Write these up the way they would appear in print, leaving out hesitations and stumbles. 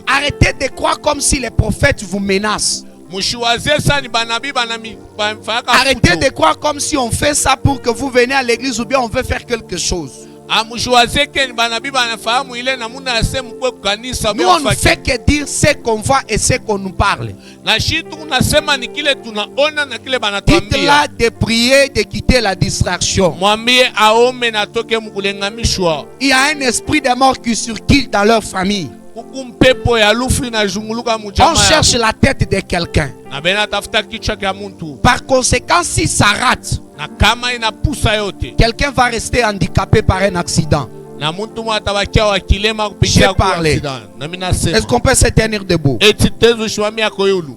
Arrêtez de croire comme si les prophètes vous menacent. Arrêtez de croire comme si on fait ça pour que vous venez à l'église ou bien on veut faire quelque chose. Nous on ne fait que dire ce qu'on voit et ce qu'on nous parle. Dites-là de prier, de quitter la distraction. Il y a un esprit de mort qui circule dans leur famille. On cherche la tête de quelqu'un. Par conséquent, si ça rate, quelqu'un va rester handicapé par un accident. J'ai parlé. Est-ce qu'on peut se tenir debout?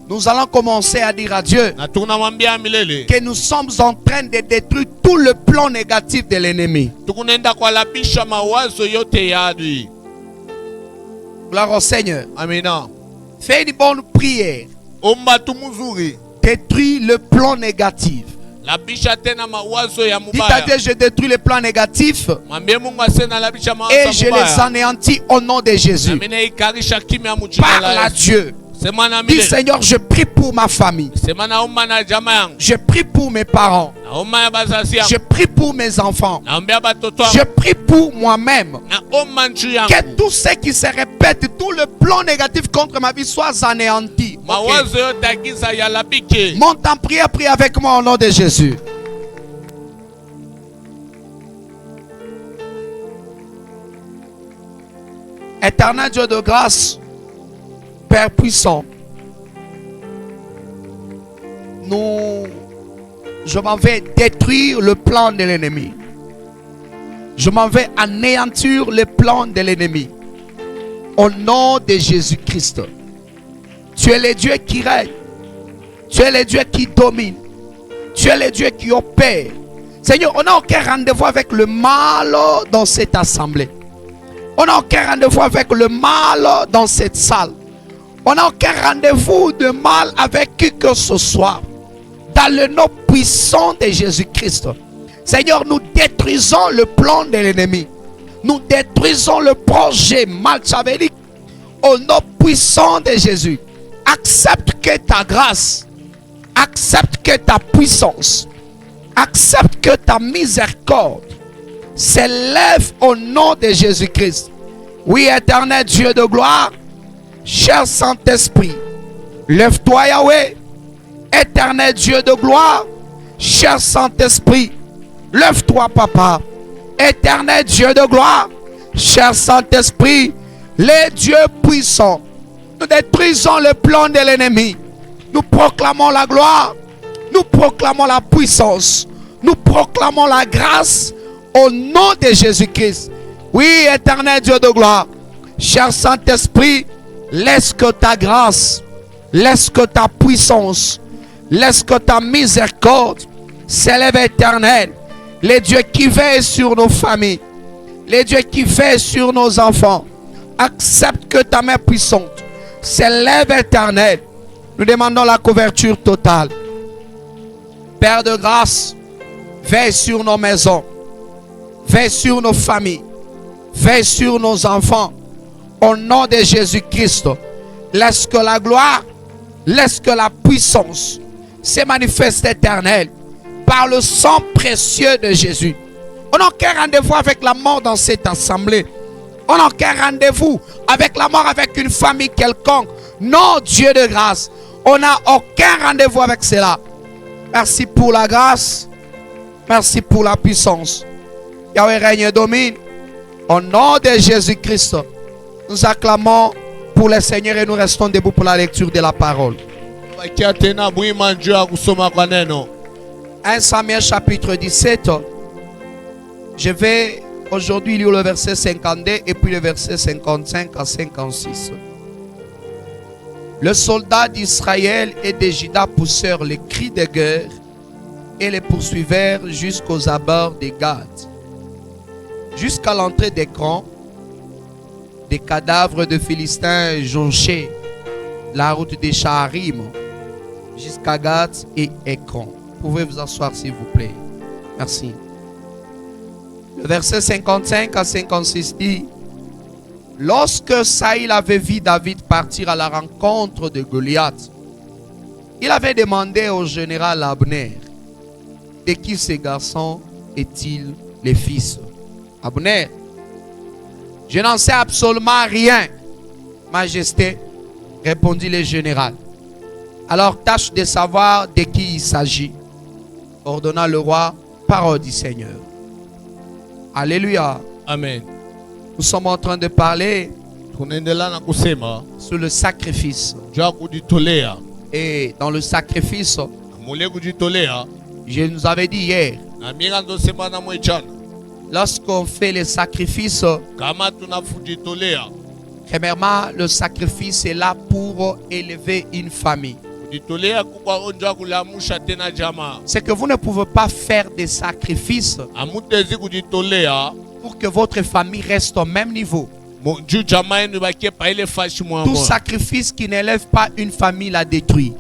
Nous allons commencer à dire à Dieu que nous sommes en train de détruire tout le plan négatif de l'ennemi. Gloire au Seigneur. Amen. Fais une bonne prière. Détruis le plan négatif. Dites à Dieu, je détruis les plans négatifs et je les anéantis au nom de Jésus. Parle à Dieu. Dis Seigneur, je prie pour ma famille. Je prie pour mes parents. Je prie pour mes enfants. Je prie pour moi-même. Que tout ce qui se répète, tout le plan négatif contre ma vie soit anéanti. Okay. Monte en prière, prie avec moi au nom de Jésus. Éternel Dieu de grâce, Père puissant, je m'en vais détruire le plan de l'ennemi. Je m'en vais anéantir le plan de l'ennemi. Au nom de Jésus-Christ. Tu es le Dieu qui règne. Tu es le Dieu qui domine. Tu es le Dieu qui opère. Seigneur, on n'a aucun rendez-vous avec le mal dans cette assemblée. On n'a aucun rendez-vous avec le mal dans cette salle. On n'a aucun rendez-vous de mal avec qui que ce soit. Dans le nom puissant de Jésus-Christ. Seigneur, nous détruisons le plan de l'ennemi. Nous détruisons le projet machiavélique. Au nom puissant de Jésus. Accepte que ta grâce, accepte que ta puissance, accepte que ta miséricorde s'élève au nom de Jésus-Christ. Oui, éternel Dieu de gloire, cher Saint-Esprit, lève-toi Yahweh. Éternel Dieu de gloire, cher Saint-Esprit, lève-toi Papa. Éternel Dieu de gloire, cher Saint-Esprit, les dieux puissants. Nous détruisons le plan de l'ennemi. Nous proclamons la gloire. Nous proclamons la puissance. Nous proclamons la grâce au nom de Jésus-Christ. Oui, éternel Dieu de gloire. Cher Saint-Esprit, laisse que ta grâce, laisse que ta puissance, laisse que ta miséricorde s'élève éternel. Les dieux qui veillent sur nos familles, les dieux qui veillent sur nos enfants, accepte que ta main puissante s'élève éternel. Nous demandons la couverture totale. Père de grâce, veille sur nos maisons, veille sur nos familles, veille sur nos enfants. Au nom de Jésus-Christ, laisse que la gloire, laisse que la puissance se manifeste éternel par le sang précieux de Jésus. On n'a aucun rendez-vous avec la mort dans cette assemblée. On n'a aucun rendez-vous avec la mort, avec une famille quelconque. Non, Dieu de grâce. On n'a aucun rendez-vous avec cela. Merci pour la grâce. Merci pour la puissance. Yahweh règne et domine. Au nom de Jésus-Christ, nous acclamons pour le Seigneur et nous restons debout pour la lecture de la parole. 1 Samuel chapitre 17. Je vais aujourd'hui lire le verset 52 et puis le verset 55 à 56. Le soldat d'Israël et de Juda poussèrent les cris de guerre et les poursuivèrent jusqu'aux abords de Gad. Jusqu'à l'entrée d'Écron, des cadavres de Philistins jonchaient la route des Shaharim jusqu'à Gad et Écron. Vous pouvez vous asseoir s'il vous plaît. Merci. Le verset 55 à 56 dit: Lorsque Saïl avait vu David partir à la rencontre de Goliath, il avait demandé au général Abner, de qui ce garçon est-il le fils? Abner, je n'en sais absolument rien, Majesté, répondit le général. Alors tâche de savoir de qui il s'agit, ordonna le roi, parole du Seigneur. Alléluia. Amen. Nous sommes en train de parler sur le sacrifice. Et dans le sacrifice, je nous avais dit hier, lorsqu'on fait le sacrifice, premièrement, le sacrifice est là pour élever une famille. C'est que vous ne pouvez pas faire des sacrifices pour que votre famille reste au même niveau. Tout sacrifice qui n'élève pas une famille la détruit.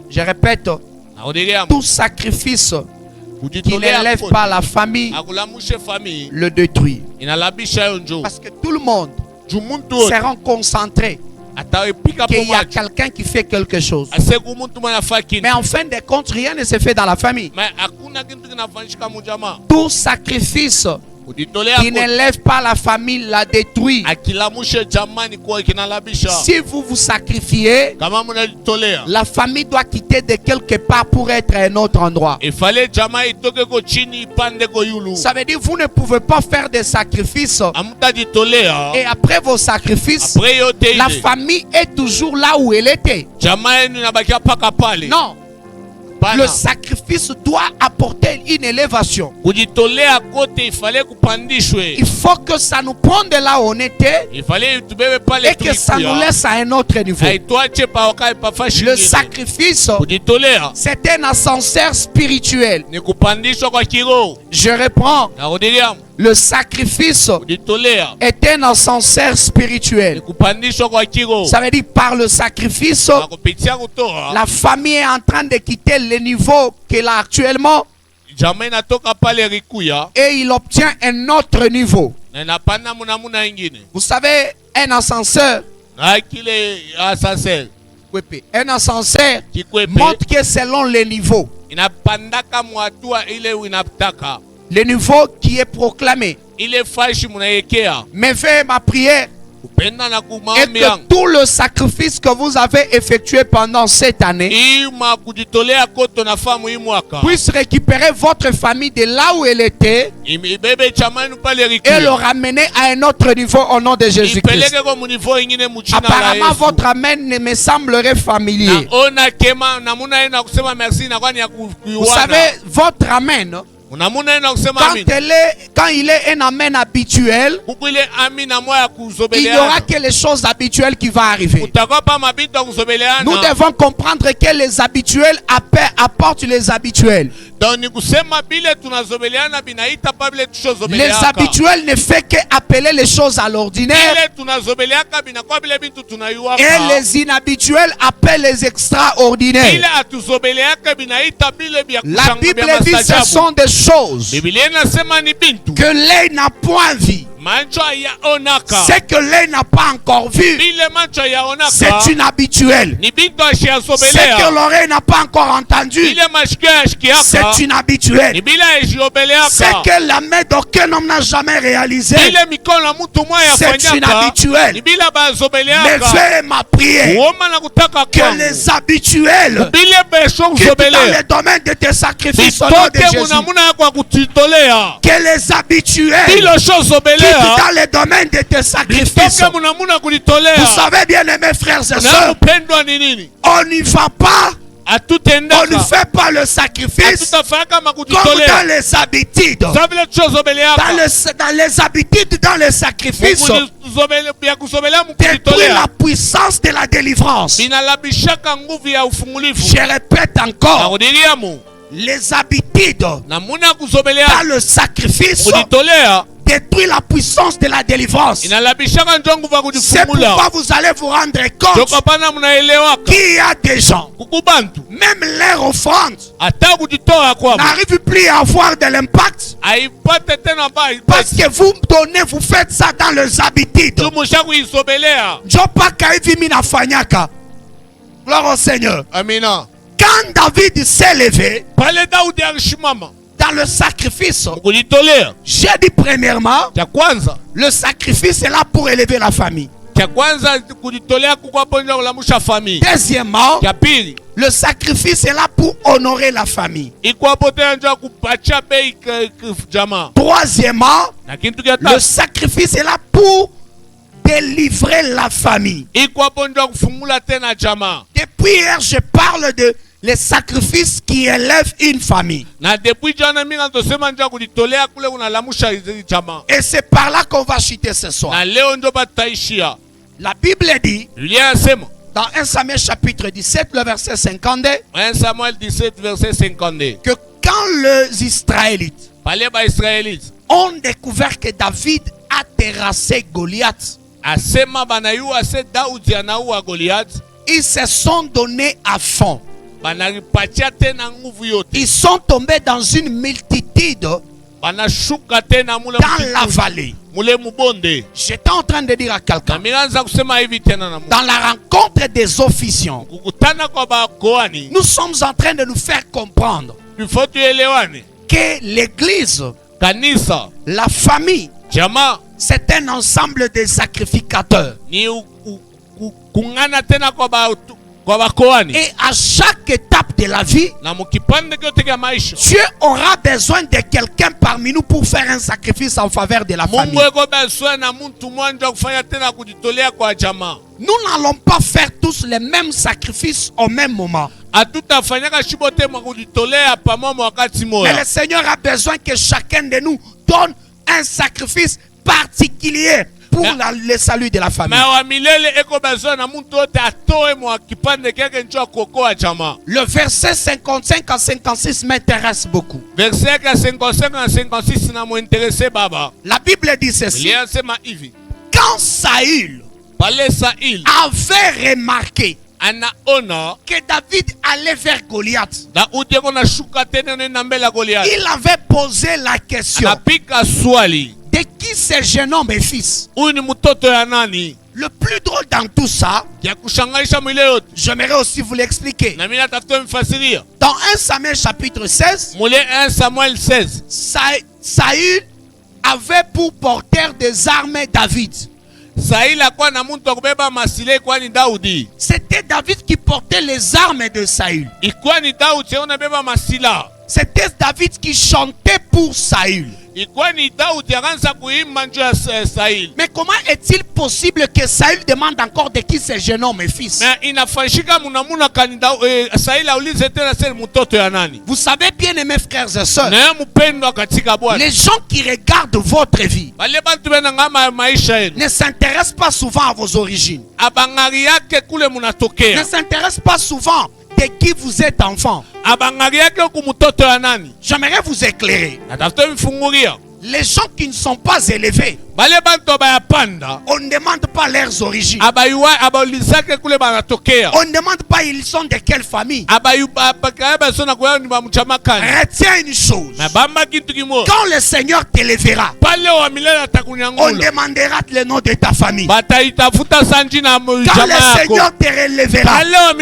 Je répète, tout sacrifice qui n'élève pas la famille le détruit. Parce que tout le monde sera concentré qu'il y a quelqu'un qui fait quelque chose. Mais en fin de compte, rien ne se fait dans la famille. Tout sacrifice qui n'élève pas la famille la détruit. Si vous vous sacrifiez, la famille doit quitter de quelque part pour être à un autre endroit. Ça veut dire que vous ne pouvez pas faire des sacrifices et après vos sacrifices, la famille est toujours là où elle était. Non. Le sacrifice doit apporter une élévation. Il faut que ça nous prenne de là où on était et que ça nous laisse à un autre niveau. Le sacrifice, c'est un ascenseur spirituel. Je reprends. Le sacrifice est un ascenseur spirituel. Ça veut dire par le sacrifice, la famille est en train de quitter le niveau qu'elle a actuellement et il obtient un autre niveau. Vous savez, un ascenseur montre que selon les niveaux, le niveau qui est proclamé. Mais faites ma prière et que tout le sacrifice que vous avez effectué pendant cette année puisse récupérer votre famille de là où elle était et le ramener à un autre niveau au nom de Jésus-Christ. Apparemment, votre amen ne me semblerait familier. Vous savez, votre amen, quand il est un amen habituel, il n'y aura que les choses habituelles qui vont arriver. Nous devons comprendre que les habituels apportent les habituels. Les habituels ne font qu'appeler les choses à l'ordinaire et les inhabituels appellent les extraordinaires. La Bible dit que ce sont des choses que l'œil n'a point vu. C'est que l'œil n'a pas encore vu. C'est une habituelle. C'est que l'oreille n'a pas encore entendu. C'est une habituelle. C'est que la main d'aucun homme n'a jamais réalisé. C'est une habituelle. Mais fais ma prière que les habituels quittent dans le domaine de tes sacrifices au nom de Jésus. Que les habituels dans le domaine de tes sacrifices. Vous savez bien, mes frères et sœurs, on n'y va pas, on ne fait pas le sacrifice comme dans les habitudes. Dans les habitudes, dans les sacrifices, détruit la puissance de la délivrance. Je répète encore. Les habitudes dans le sacrifice détruit la puissance de la délivrance. C'est pourquoi vous allez vous rendre compte qu'il y a des gens, même leur offrande n'arrive plus à avoir de l'impact parce que vous donnez, vous faites ça dans les habitudes. Gloire au Seigneur. Amina. Quand David s'est levé dans le sacrifice, j'ai dit premièrement, le sacrifice est là pour élever la famille. Deuxièmement, le sacrifice est là pour honorer la famille. Troisièmement, le sacrifice est là pour délivrer la famille. Depuis hier, je parle de les sacrifices qui élèvent une famille. Et c'est par là qu'on va chuter ce soir. La Bible dit dans 1 Samuel chapitre 17, le verset 52, 1 Samuel 17, verset 52, que quand les Israélites ont découvert que David a terrassé Goliath, ils se sont donnés à fond. Ils sont tombés dans une multitude dans la vallée. J'étais en train de dire à quelqu'un, dans la rencontre des officiants, nous sommes en train de nous faire comprendre que l'église, la famille, c'est un ensemble de sacrificateurs. Et à chaque étape de la vie, Dieu aura besoin de quelqu'un parmi nous pour faire un sacrifice en faveur de la famille. Nous n'allons pas faire tous les mêmes sacrifices au même moment. Mais le Seigneur a besoin que chacun de nous donne un sacrifice particulier pour le salut de la famille. Le verset 55 à 56 m'intéresse beaucoup. La Bible dit ceci. Quand Saül avait remarqué que David allait vers Goliath, il avait posé la question: de qui ce jeune homme est fils? Le plus drôle dans tout ça, j'aimerais aussi vous l'expliquer. Dans 1 Samuel chapitre 16, Saül avait pour porteur des armes David. C'était David qui portait les armes de Saül. C'était David qui chantait pour Saül. Mais comment est-il possible que Saül demande encore de qui ce jeune homme est fils? Vous savez bien, mes frères et sœurs, les gens qui regardent votre vie ne s'intéressent pas souvent à vos origines, ne s'intéressent pas souvent de qui vous êtes enfant. J'aimerais vous éclairer. Les gens qui ne sont pas élevés, on ne demande pas leurs origines. On ne demande pas ils sont de quelle famille. Retiens une chose: quand le Seigneur t'élèvera, on demandera le nom de ta famille. Quand le Seigneur te relèvera, on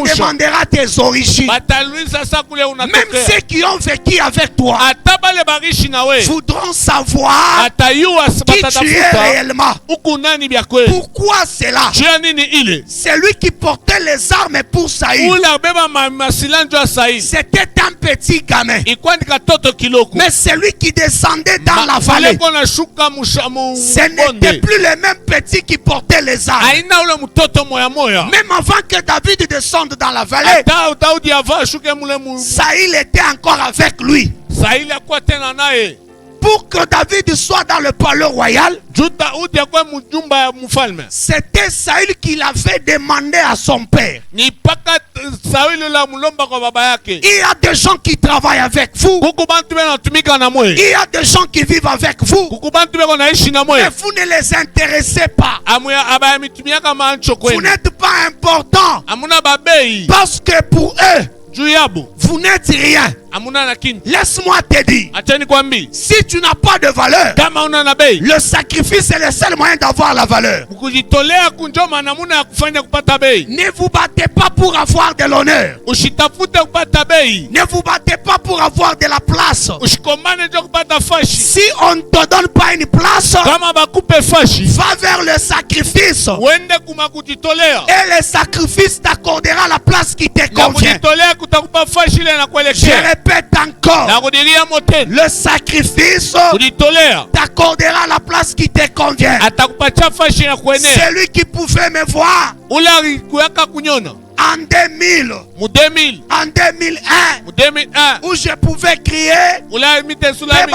demandera tes origines. Même ceux qui ont vécu avec toi voudront savoir qui tu es réellement. Pourquoi cela? C'est lui qui portait les armes pour Saül. C'était un petit gamin, mais c'est lui qui descendait dans la vallée. Ce n'était plus le même petit qui portait les armes. Même avant que David descende dans la vallée, Saül était encore avec lui. pour que David soit dans le palais royal, juta uti akwe mjumba ya mfalme. c'était Saül qui l'avait demandé à son père. Ni paka Sauli la mulomba kwa baba yake. Il y a des gens qui travaillent avec vous. Kuku bantu bena tumika na mwe. Il y a des gens qui vivent avec vous. Kuku bantu bena naishi na mwe. Mais vous ne les intéressez pas. Amuya abaya mitumia kama ancho Vous kwenu. n'êtes pas important. Amuna babei. Parce que pour eux, Juu yabo. vous n'êtes rien. Amuna na kintu. Laisse-moi te dire. Achani kwambi. Si tu n'as pas de valeur, Kama una na bei. le sacrifice est le seul moyen d'avoir la valeur. Kujitolea kunjoma namuna ya kufanya kupata bei. Ne vous battez pas pour avoir de l'honneur. Ushitafute kupata bei. Ne vous battez pas pour avoir de la place. Ushikomane jo kupata fashi. Si on ne te donne pas une place, Kama bakupe fashi. va vers le sacrifice. Wende kuma kujitolea. Et le sacrifice t'accordera la place qui te Na convient. kujitolea kutakupa fashi ile na Je kuelekea. répète encore. Na kudiria moteni. Le sacrifice Kujitolea. t'accordera la place qui te convient. Atakupatia fashi na kuenea. Celui qui pouvait me voir Ula kuyaka kunyona. en 2000, Mu 2000. en 2001, Mu 2001. où je pouvais crier, Ula mite sulami.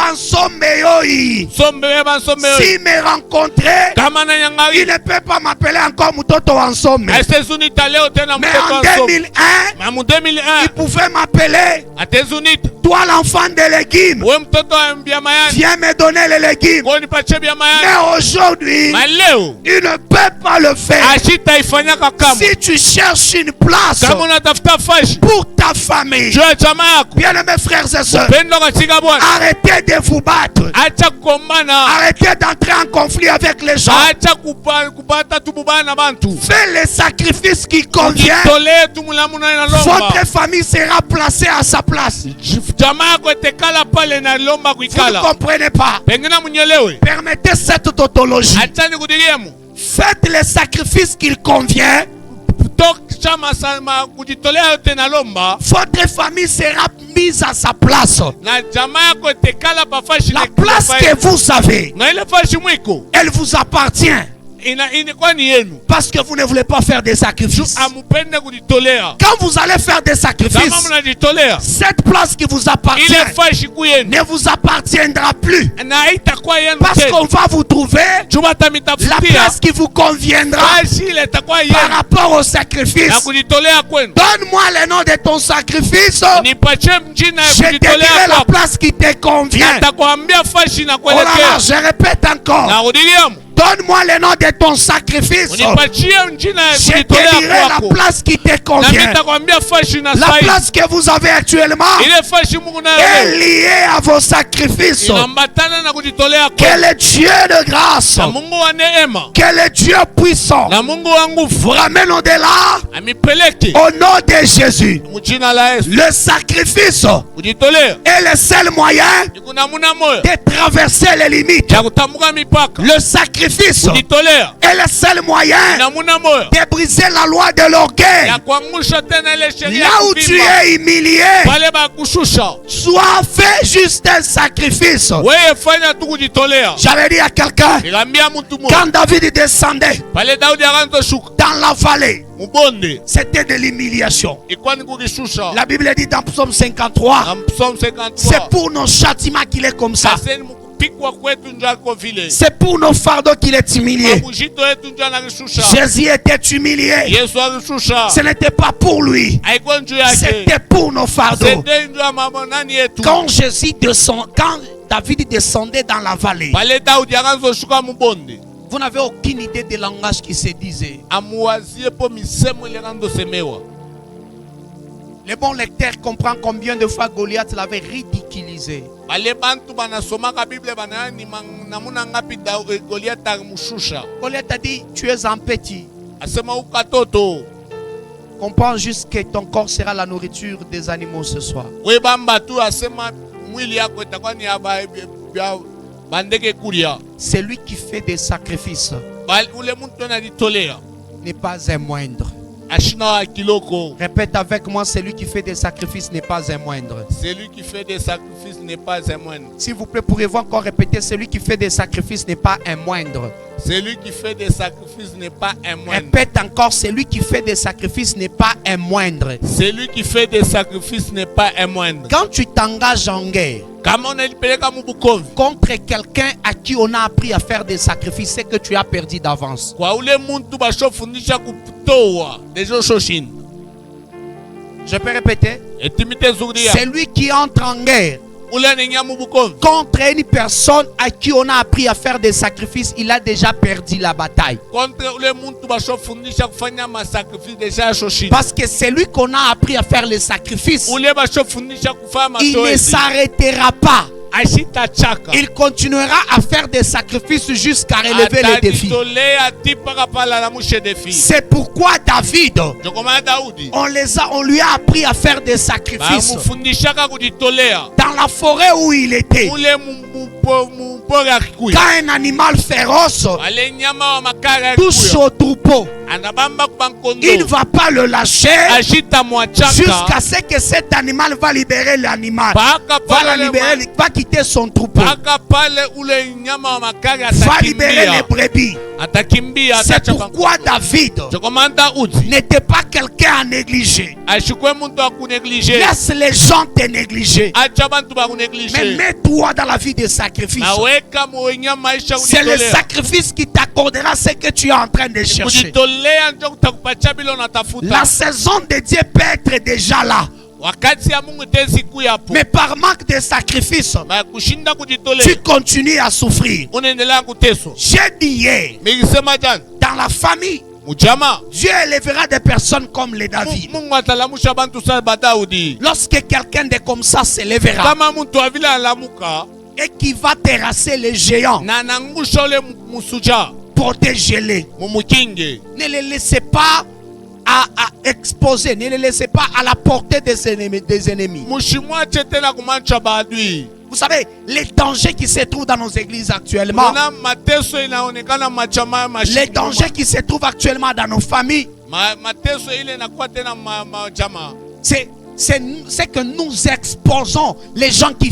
Sombe beba sombe yo. s'il me rencontrait, Kama na il nyangari. ne peut pas m'appeler encore Mutoto Wansome. Asezunita leo tena Mais mtoto en wa somo. 2001, Ma mu 2001. il pouvait m'appeler, Atezunita. toi l'enfant des légumes, We mtoto wa mbia mayani. viens me donner les légumes. Kwa nipache bia mayani. Mais aujourd'hui, Ma leo. il ne peut pas le faire. Ashita ifanyaka kama. Si tu cherches une place Kama unatafuta fashi. pour ta famille, Juu ya chama yako. bien-aimés frères et sœurs, Pendo katika Bwana. arrêtez de vous battre. Acha kukombana. Arrêtez d'entrer en conflit avec les gens. Acha kupata tububana na bantu. Faites les sacrifices qui conviennent. Tolee tumulamuna na lomba. Votre famille sera placée à sa place. Jamaa yako itekala pale na lomba Vous ne kuikala. comprenez pas. Pengine munyelewe. Permettez cette tautologie. Acha nikudiriemu. Faites les sacrifices qu'il convient. Chama sama kujitolea yote na lomba. Votre famille sera mise à sa place. Na jamaa yako itekala pa fashi. La place que vous avez, Na ile fashi mwiko. elle vous appartient. Kwa ni yenu. Parce que vous ne voulez pas faire des sacrifices. Amupende kujitolea. Quand vous allez faire des Kama sacrifices, mnajitolea. cette place qui vous appartient Ile fashi kuyenu. ne vous appartiendra plus. Na itakuwa yenu Parce tena. qu'on va vous trouver Chuma la tamitafutia. place qui vous conviendra Fashi ile itakuwa par yenu. rapport au sacrifice. Na kujitolea kwenu. Donne-moi le nom de ton sacrifice. Nipache mjina ya Je te dirai kujitolea la kwako. place qui te convient. Nitakwambia fashi na Oh là là, kuelekea. je répète encore. Na udiliamu. Donne-moi le nom de ton sacrifice. Unipachie mjina ya Je te kujitolea dirai la kwako. place qui te Na convient. nitakwambia fashi na La sahihi. place que vous avez actuellement Ile fashi Mungu nayo est leo. liée à vos sacrifices. Inambatana na kujitolea kwako. Quel est Dieu de grâce, Na Mungu wa neema. quel est Dieu puissant, Na Mungu wa nguvu. vous ramène au-delà Amipeleke. au nom de Jésus. Mjina la Yesu. Le sacrifice Kujitolea. est le seul moyen Iko namuna moyo. de traverser les limites. Ya kutambuka mipaka. Le sacrifice Kujitolea. est le seul moyen Namuna moyo. de briser la loi de l'orgueil. Ya kuangusha tena ile sheria Là ya où tu kuvimba. es humilié, Pale ba kushusha. soit fait juste un sacrifice. Wewe fanya tu kujitolea. J'avais dit à quelqu'un, Nikamwambia mtu mmoja. quand David descendait Pale Daudi akaanza shuka. dans la vallée, Mubonde. c'était de l'humiliation. Ilikuwa ni kukishusha. La Bible dit dans Psaume 53, Na Psalm 53. c'est pour nos châtiments qu'il est comme ça. Aseni mkupikwa kwetu ndio ako vile. C'est pour nos fardeaux qu'il est humilié. Mabujito yetu ndio anakishusha. Jésus était humilié. Yesu alishusha. Ce n'était pas pour lui, Haikuwa njuu yake. c'était pour nos fardeaux. C'était njuu ya mambo nani yetu. Quand David descendait dans la vallée, Pale Daudi akaanza shuka mubonde. vous n'avez aucune idée des langages qui se disaient. Amuwazie po misemo ile kando semewa. Le bon lecteur comprend combien de fois Goliath l'avait ridiculisé. Pale bantu banasomaka Bible banani namuna ngapi Goliath amushusha. Goliath a dit, tu es un petit. Asema ukatoto. Comprends juste que ton corps sera la nourriture des animaux ce soir. We bamba tu asema mwili yako itakuwa ni ya bandeke kulia. Celui qui fait des sacrifices Ule muntu anajitolea. n'est pas un moindre. Ashina wa kiloko. Répète avec moi, celui qui fait des sacrifices n'est pas un moindre. Celui qui fait des sacrifices n'est pas un moindre. S'il vous plaît, pourriez-vous encore répéter, celui qui fait des sacrifices n'est pas un moindre. Celui qui fait des sacrifices n'est pas un moindre. Répète encore, celui qui fait des sacrifices n'est pas un moindre. Celui qui fait des sacrifices n'est pas un moindre. Quand tu t'engages en guerre, kama unalipeleka mubukovi contre quelqu'un à qui on a appris à faire des sacrifices, c'est que tu as perdu d'avance. kwa ule muntu bashofundisha kutoa dejo shoshin Je peux répéter. etimite zuria C'est lui qui entre en guerre ule nenya mubukovi contre une personne à qui on a appris à faire des sacrifices. Il a déjà perdu la bataille. contre ule muntu bashofundisha kufanya masakrifisi deja shoshin Parce que c'est lui qu'on a appris à faire les sacrifices. ule bashofundisha kufanya Il ne mazoezi s'arrêtera pas. ashita chaka Il continuera à faire des sacrifices jusqu'à relever les défis. atajitolea tipaka pala na mushe defi C'est pourquoi David, jokomana Daudi on lui a appris à faire des sacrifices. bamufundishaka kujitolea Dans la forêt où il était, ule mupori akikuya quand un animal féroce wale nyama wa makara touche akikuya au troupeau, anabamba il kubankondo ne va pas le lâcher ashita mwachaka jusqu'à ce que cet animal va libérer l'animal. paka Va quitter son troupeau. paka pale ule nyama wa makara Va libérer les atakimbia brebis. atakimbia C'est atacha pourquoi David jokomana Daudi n'était pas quelqu'un à négliger. ashikwe muntu akuneglige Laisse les gens te négliger. acha bantu Mais bakuneglige mets-toi dans la vie des sacrifices. naweka muwenya maisha C'est le kujitolea sacrifice qui t'accordera ce que tu es en train de chercher. kujitolea ndio kutakupatia bila unatafuta La saison de Dieu peut être déjà là. wakati ya Mungu tezi kuyapo Mais par manque de sacrifice, na kushinda tu kujitolea continues à souffrir. unaendelea kuteswa. J'ai dit hier, Nilisema jana dans la famille, mujama Dieu élèvera des personnes comme les David. Mungu atalamusha bantu sana ba Daudi Lorsque quelqu'un de comme ça s'élèvera kama muntu avile alamuka et qui va terrasser les géants, na anangusha ule musuja protégez-les. mumukinge Ne les laissez pas à exposer, ne les laissez pas à la portée des ennemis. mushimwache tena kumancha baadui. Vous savez, les dangers qui se trouvent dans nos églises actuellement, Mona mateso inaonekana machama les dangers qui se trouvent actuellement dans nos familles, mateso ile inakuwa tena majama c'est que nous exposons les gens qui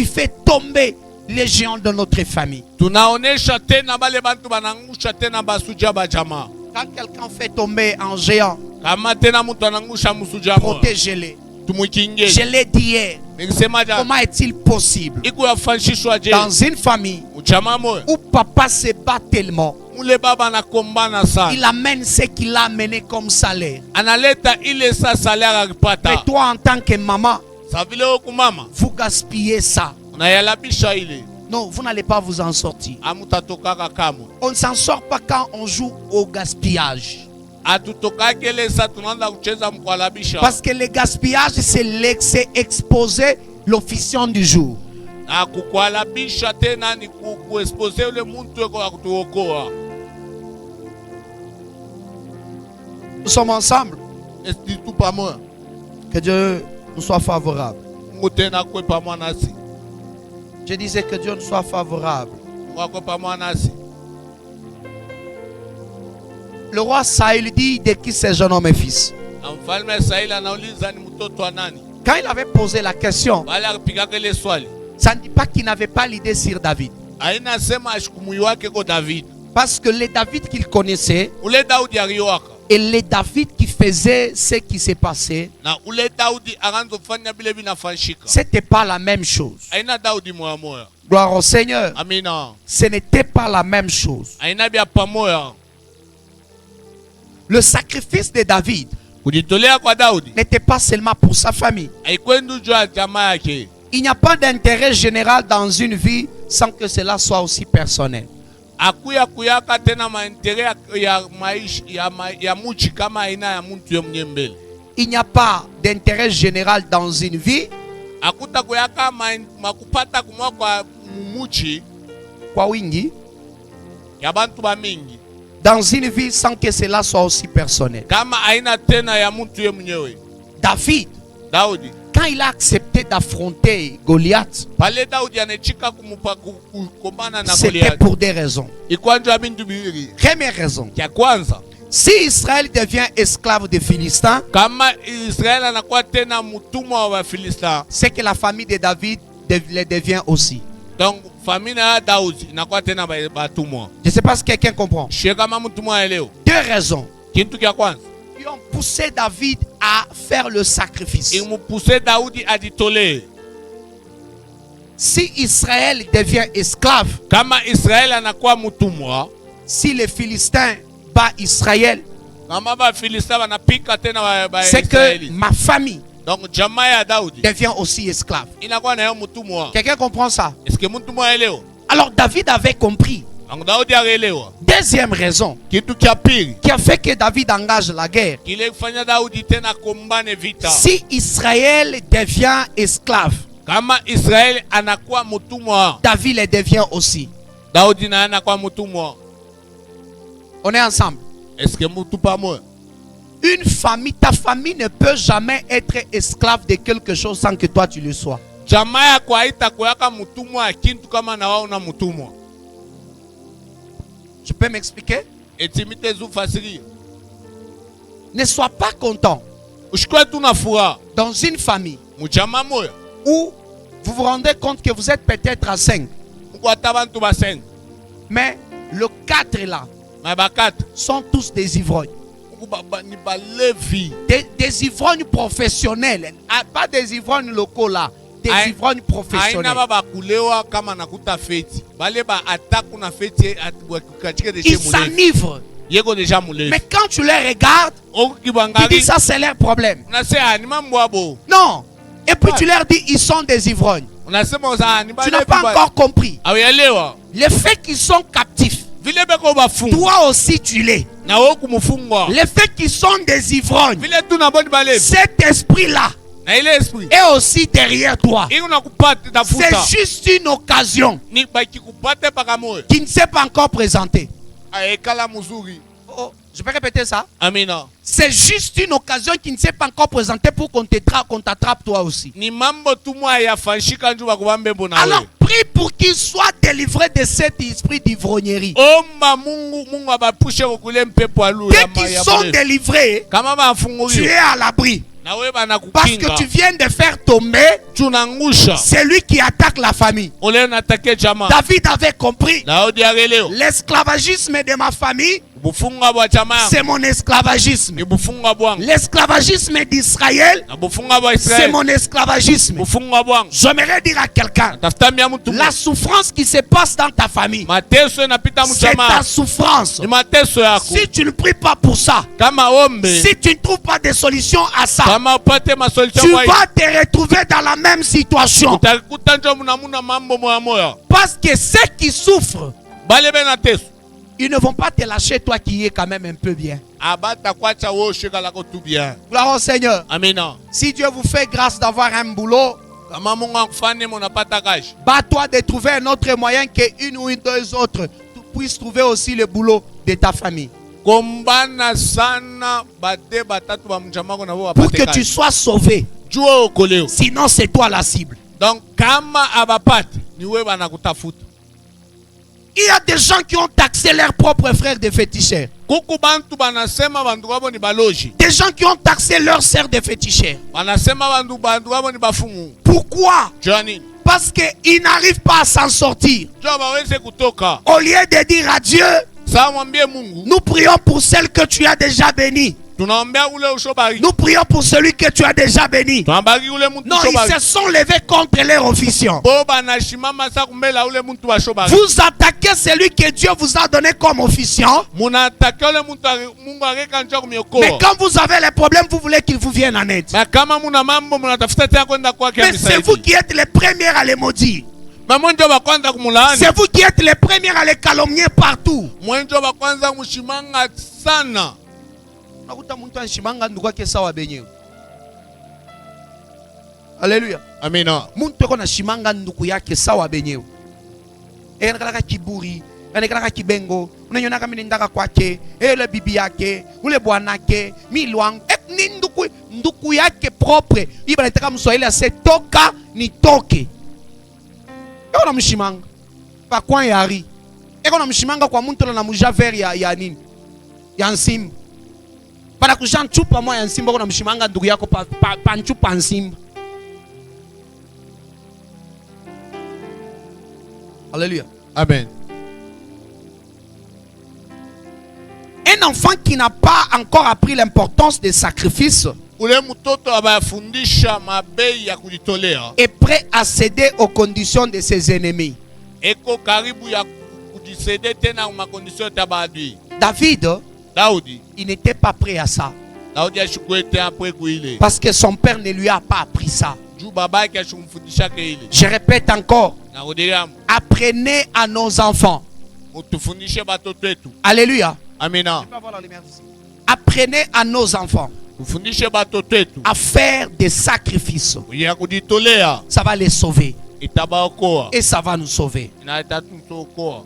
fait tomber les géants de notre famille. tunaonesha tena bale bantu banangusha tena basuja bajama. Quand quelqu'un fait tomber un géant, Kama tena mtu anangusha musuja mo protégez-les. tumukinge. Je l'ai dit hier. Nikisema jana Comment est-il possible iko yafanshishwa je dans une famille uchama moyo où papa se bat tellement, ule baba anakombana il sana amène ce qu'il a amené comme salaire. analeta ile sa salaire Mais akipata toi, en tant que maman, sa vile huku mama vous gaspillez ça. unayalabisha ile Non, vous n'allez pas vous en sortir. amutatokaka kamwe On ne s'en sort pas quand on joue au gaspillage. atutokake ile sa tunaanza kucheza mkwalabisha Parce que le gaspillage, c'est exposer l'officiant du jour. na kukwalabisha tena ni kuexpose ule muntu eko ya kutuokoa. Nous sommes ensemble. Esti tu pamoja Que Dieu nous soit favorable. Mungu tena kwe pamoja nasi, Je disais que Dieu nous soit favorable. Mungu akwe pamoja nasi. Le roi Saül dit de qui ce jeune homme est fils. Na mfalme Saili anauliza ni mtoto wa nani. Quand il avait posé la question, Bali akipigaka ile swali ça ne dit pas qu'il n'avait pas l'idée sur David. aina sema ashikumui wake ko David. Parce que les David qu'il connaissait Ule Daudi aliyowaka et les David qui faisaient ce qui s'est passé, na ule Daudi akanza kufanya bile binafanshika. c'était pas la même chose. Aina Daudi moya moya. Gloire au Seigneur. Amina. Ce n'était pas la même chose. Aina bia pamoja. Le sacrifice de David Kujitolea kwa Daudi n'était pas seulement pour sa famille. haikwendu juu ya jamaa yake. Il n'y a pas d'intérêt général dans une vie sans que cela soit aussi personnel. Akuya kuyaka tena maentere ya maisha ya muchi kama aina ya muntu ye mwenye mbele. Il n'y a pas d'intérêt général dans une vie Akuta kuyaka makupata kumwa kwa muchi kwa wingi, ya bantu ba mingi dans une vie sans que cela soit aussi personnel. kama aina tena ya muntu ye mwenyewe. David, Daudi quand il a accepté d'affronter Goliath, pale Daudi anechika kukombana na c'était Goliath. pour des raisons. Ikwanja bintu bibiri. Première raison, Ya kwanza, si Israël devient esclave des Philistins, kama Israeli anakuwa tena mtumwa wa Filista, c'est que la famille de David le devient aussi. donc familia ya Daudi inakuwa tena batumwa. Je ne sais pas si quelqu'un comprend. Shie kama mtumwa ya leo. Deux raisons Kintu kya kwanza, qui ont poussé David à faire le sacrifice. imupuse Daudi ajitolee. Si Israël devient esclave, kama Israeli anakuwa mtumwa, si les Philistins battent Israël, kama Bafilista wanapika tena ba c'est que Israeli, ma famille donc jamaa ya Daudi devient aussi esclave. inakuwa nayo mtumwa. Quelqu'un comprend ça? Est-ce que mtumwa elewa? Alors David avait compris. Donc Daudi alielewa. Deuxième raison Kitu cha pili qui a fait que David engage la guerre. kile kufanya Daudi tena kumbane vita, Si Israël devient esclave, kama Israeli anakuwa mtumwa, David le devient aussi. Daudi na anakuwa mtumwa. On est ensemble. Est-ce que mtu pamoja? Une famille, ta famille ne peut jamais être esclave de quelque chose sans que toi tu le sois. Jamaa yako haitakuwaka mtumwa kintu kama na wao una mtumwa. Je peux m'expliquer? Etimite zufasiria. Ne sois pas content Ushikwe tu na furaha dans une famille mjamaa moya où vous vous rendez compte que vous êtes peut-être à 5, Mungu atabantu basenga mais le 4 là mabakata sont tous des ivrognes. Mungu ni balevi, Des ivrognes professionnels, pas des ivrognes locaux là, des ivrognes aina professionnels. baba kulewa kama nakuta feti bale ba ataku na feti katika Ils deje mulevi s'enivrent. yeko deja mulevi. Mais quand tu les regardes, tu Okibangari dis ça c'est leur problème. unasema ni mambo abo, Non. Et puis tu leur dis ils sont des ivrognes. unasema za ni Tu bale n'as pas encore compris. awelewa Le fait qu'ils sont captifs, vile beko bafunga toi aussi tu l'es. na wewe kumfungwa Le fait qu'ils sont des ivrognes, vile tu na boni balevi cet esprit-là na ile esprit est aussi derrière toi. iko nakupata tafuta C'est juste une occasion ni baki kupate paka moyo qui ne s'est pas encore présentée. aekala muzuri. Oh, je peux répéter ça? Amina. C'est juste une occasion qui ne s'est pas encore présentée pour qu'on t'attrape toi aussi. Ni mambo tu mwa ya fanshika nju bakubambe mbona Alors wewe. prie pour qu'il soit délivré de cet esprit d'ivrognerie. Omba Mungu abapushe kukule mpepo alu Dès ya qu'ils sont délivrés, kama tu bafunguli es à l'abri. na wewe Parce banakukinga que tu viens de faire tomber tunangusha celui qui attaque la famille. ole natake jamaa. David avait compris. Daudi ageleo L'esclavagisme de ma famille, bufunga bwa jamaa c'est mon esclavagisme. ni bufunga bwangu L'esclavagisme d'Israël, na bufunga bwa c'est Israeli mon esclavagisme. bufunga bwangu. J'aimerais dire à quelqu'un, Tafuta mia mtu la souffrance qui se passe dans ta famille, mateso inapita c'est mjamaa ta souffrance. ni mateso yako. Si tu ne pries pas pour ça, Kama ombe si tu ne trouves pas de solution à ça, kama upate masolution tu kwa hii vas te retrouver dans la même situation. utakuta njo mnamuna mambo moya moya Parce que ceux qui souffrent, bale bena teso ils ne vont pas te lâcher toi qui es quand même un peu bien. abata kwacha wo shika lako tu bien. Gloire au Seigneur. Amina. Si Dieu vous fait grâce d'avoir un boulot, Kama Mungu akufanye munapata kazi, bats-toi de trouver un autre moyen que une ou deux autres tu puisses trouver aussi le boulot de ta famille. kombana sana bade batatu ba mjamako na bo Pour bapate que tu kazi. sois sauvé. Jua okoleo. Sinon, c'est toi la cible. Donc kama abapate ni wewe banakutafuta. Il y a des gens qui ont taxé leurs propres frères de féticheurs. Kuku bantu banasema bandu wabo ni baloji. Des gens qui ont taxé leurs sœurs de féticheurs. Banasema bandu wabo ni bafungu. Pourquoi? Johnny. Parce qu'ils n'arrivent pas à s'en sortir. Jua baweze kutoka. Au lieu de dire à Dieu, Sawa mwambie Mungu. nous prions pour celle que tu as déjà bénie. Tunaombea ule ushobari. Nous prions pour celui que tu as déjà béni. Tunabari ule muntu Non, ils ushobari. se sont levés contre leur officiant. Boba na shimama sa kumbela ule muntu wa shobari. Vous attaquez celui que Dieu vous a donné comme officiant. Muna atake ule muntu Mungu areka njoo kumiokoa. Mais quand vous avez les problèmes, vous voulez qu'il vous vienne en aide. Na kama muna mambo munatafuta tena kwenda kwake Mais c'est vous qui êtes les premiers à les maudire. Mamonjo ba kwanza kumulaani. C'est vous qui êtes les premiers à les calomnier partout. Mwenjo ba kwanza mushimanga sana. Alléluia. Amina. Muntu ko na shimanga nduku yake sawa benyewe. Anakalaka kiburi, anakalaka kibengo, unanyona mimi ndaka kwake, ile bibi yake, ule bwanake, milwangu. Ni nduku yake propre. Iba nataka Mswahili ase toka ni toke. Eko na mshimanga. Pa kwa yari. Eko na mshimanga kwa muntu na muja vert ya nini? Ya nsimba. Para kujan chupa moya nsimba kuna mshimanga ndugu yako pa nchupa nsimba. Alléluia. Amen. Un enfant qui n'a pas encore appris l'importance des sacrifices ule mtoto abafundisha mabei ya kujitolea est prêt à céder aux conditions de ses ennemis. eko karibu ya kujisede tena makondisio tabadui. David, Daudi il n'était pas prêt à ça. Daudi ashikuete apre kuile Parce que son père ne lui a pas appris ça. juu baba yake ashumfundisha ile. Je répète encore. Na kudiram Apprenez à nos enfants. mutufundishe batoto wetu. Alléluia. Amina. Apprenez à nos enfants Tufundishe batoto wetu à faire des sacrifices. ya kujitolea Ça va les sauver. itabaokoa Et ça va nous sauver. na itatuokoa.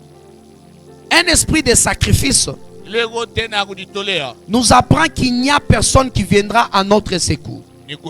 Un esprit de sacrifice Lego tena ya kujitolea nous apprend qu'il n'y a personne qui viendra à notre secours.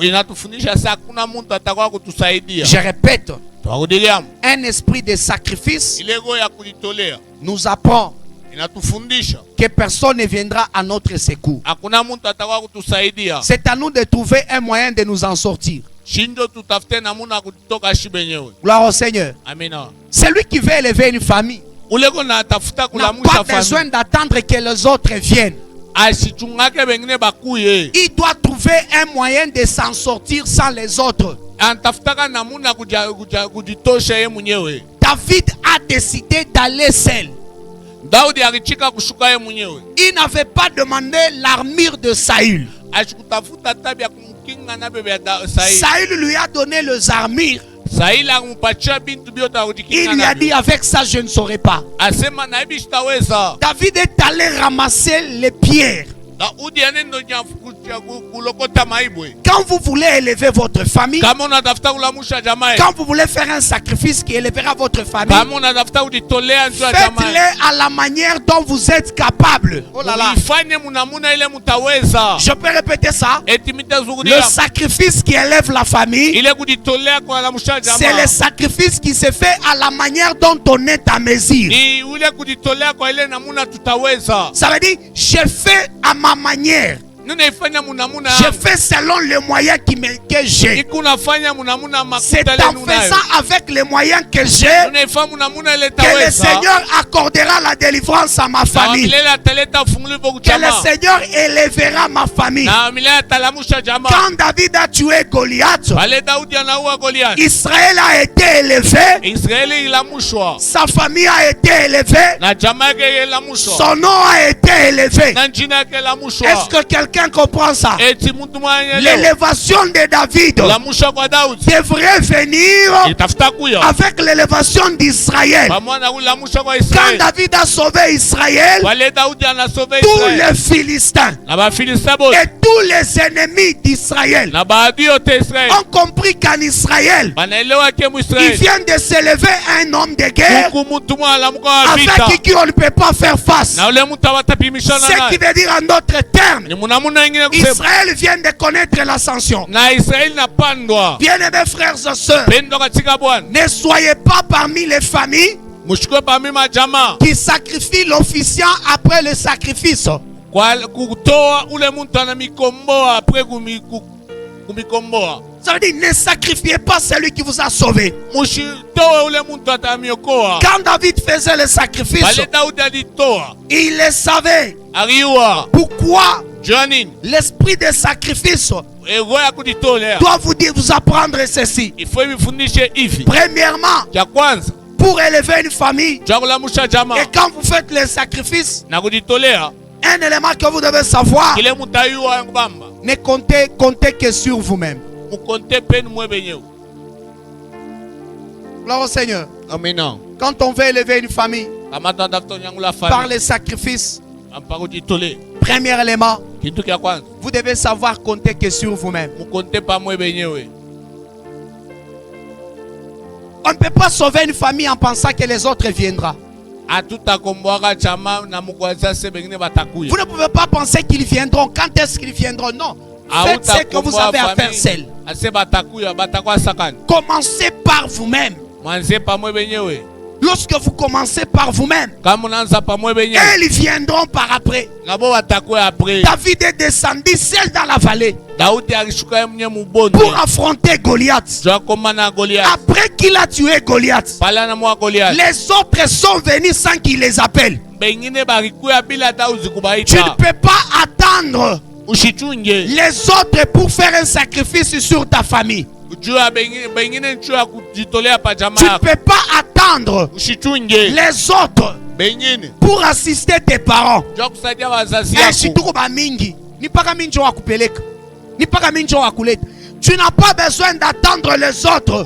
inatufundisha sasa kuna mtu atakuwa kutusaidia. Je répète, Twakudiram un esprit de sacrifice ilego ya kujitolea nous apprend inatufundisha que personne ne viendra à notre secours. hakuna mtu atakuwa kutusaidia. C'est à nous de trouver un moyen de nous en sortir. Shindo tutafute namuna kutoka shibenyewe. Gloire au Seigneur. Amina. Celui qui veut élever une famille Uleko na tafuta n'a kulamusha pas besoin famille. d'attendre que les autres viennent. Asichungake bengine bakuye. Il doit trouver un moyen de s'en sortir sans les autres. Antafutaka namuna kujitosha ye mwenyewe. David a décidé d'aller seul. Daudi alichika kushuka ye mwenyewe. Il n'avait pas demandé l'armure de Saül. Ashikutafuta tabia kumkinga na bebe ya Saïl. Saül lui a donné les armures. Saïl ampatia bintu byote Il kujikinga lui a nabyo. dit avec ça je ne saurais pas. Asema na hivi sitaweza. David est allé ramasser les pierres. Daudi anendo kulokota maibwe. Quand vous voulez élever votre famille, Kama unatafuta kulamusha jamaa. quand vous voulez faire un sacrifice qui élèvera votre famille, Kama unatafuta kujitolea njoo ya jamaa. faites-le à la manière dont vous êtes capable. Oh là là. Ifanye munamuna ile mutaweza. Je peux répéter ça. Eti Le mitazugudia. sacrifice qui élève la famille, Ile kujitolea kwa lamusha c'est le jamaa. sacrifice qui se fait à la manière dont on est à mesure. Ni ule kujitolea kwa ile namuna tutaweza. Ça veut dire, je fais à ma manière. Nunaifanya munamuna. Je fais selon les moyens que j'ai. Ikunafanya munamuna C'est makuta en lenu faisant nayo. avec les moyens que j'ai Unaifa munamuna ile que le taweza. Seigneur accordera la délivrance à ma Na famille. milele ataleta ufunguli kwa Que le jamaa. Seigneur élèvera ma famille. Na milele atalamusha jamaa. Quand David a tué Goliath, Pale Daudi anaua Goliath. Israël a été élevé, Israeli ilamushwa. sa famille a été élevée, Na jamaa yake ilamushwa. son nom a été élevé. Na jina yake ilamushwa. Est-ce que quelqu'un comprend ça? Eti mtu mwenye leo. L'élévation de David Ilamusha kwa Daudi. devrait venir Itafuta kuya. avec l'élévation d'Israël. Pamoja na ulamusha kwa Quand Israeli. David a sauvé Israël, Wale Daudi anasove tous Israeli. les Philistins Na Bafilista bote. et tous les ennemis d'Israël Na baadhi yote Israeli. ont compris qu'en Israël, Banaelewa ke il Muisraeli. vient de s'élever un homme de guerre Huku mtu mwa alamuka wa vita. avec qui on ne peut pas faire face. Na ule mtu awatapimishana Ce qui naye. veut dire en d'autres termes, Ni munamuna ingine kusema. Israël vient de connaître l'ascension. Na Israeli napandwa. Bien-aimés frères et sœurs, Pendo katika Bwana. ne soyez pas parmi les familles Mushikwe pami majamaa. qui sacrifient l'officiant après le sacrifice. Kwa kutoa ule mtu ana mikomboa apre kumikomboa. Ça veut dire ne sacrifiez pas celui qui vous a sauvé. Mushitoe ule mtu atamiokoa. Quand David faisait le sacrifice, Pale Daudi alitoa. il le savait. Aliua. Pourquoi Joanin. l'esprit de sacrifice Ego ya kujitolea. doit vous apprendre ceci? Ifo ifundishe hivi. Premièrement, Cha kwanza. pour élever une famille, Cha kulamusha jamaa. et quand vous faites les sacrifices, Na kujitolea. un élément que vous devez savoir, Kile mutayua ya kubamba. ne comptez que sur vous-même. Mukonte penu mwe benyewe. Gloire au Seigneur. Amina. Quand on veut élever une famille Kama tunatafuta nyangula par family. les sacrifices, Ampa kujitolea. premier élément, Kitu kya kwanza. vous devez savoir compter que sur vous-même. Mukonte pa mwe benyewe. On ne peut pas sauver une famille en pensant que les autres viendront. Hatutakomboaka chama na mukwazia se bengine batakuya. Vous ne pouvez pas penser qu'ils viendront. Quand est-ce qu'ils viendront? Non. Faites ce que vous avez à faire seul. Ase batakuya batakwa sakani. Commencez par vous-même. Mwanze pa mwe benyewe. Lorsque vous commencez par vous-même, Kama unaanza pa mwe benyewe. ils viendront par après. Nabo batakuya après. David est descendu seul dans la vallée Daudi alishuka yeye mwenye mubonde. pour affronter Goliath. Jwa komana Goliath. Après qu'il a tué Goliath, Pala na mwa Goliath. les autres sont venus sans qu'il les appelle. Bengine barikuya bila Daudi Tu ne kubaita. peux pas attendre Ushichunge. Les autres pour faire un sacrifice sur ta famille. Tu ne peux pas attendre les autres pour assister tes parents. Tu n'as pas besoin d'attendre les autres.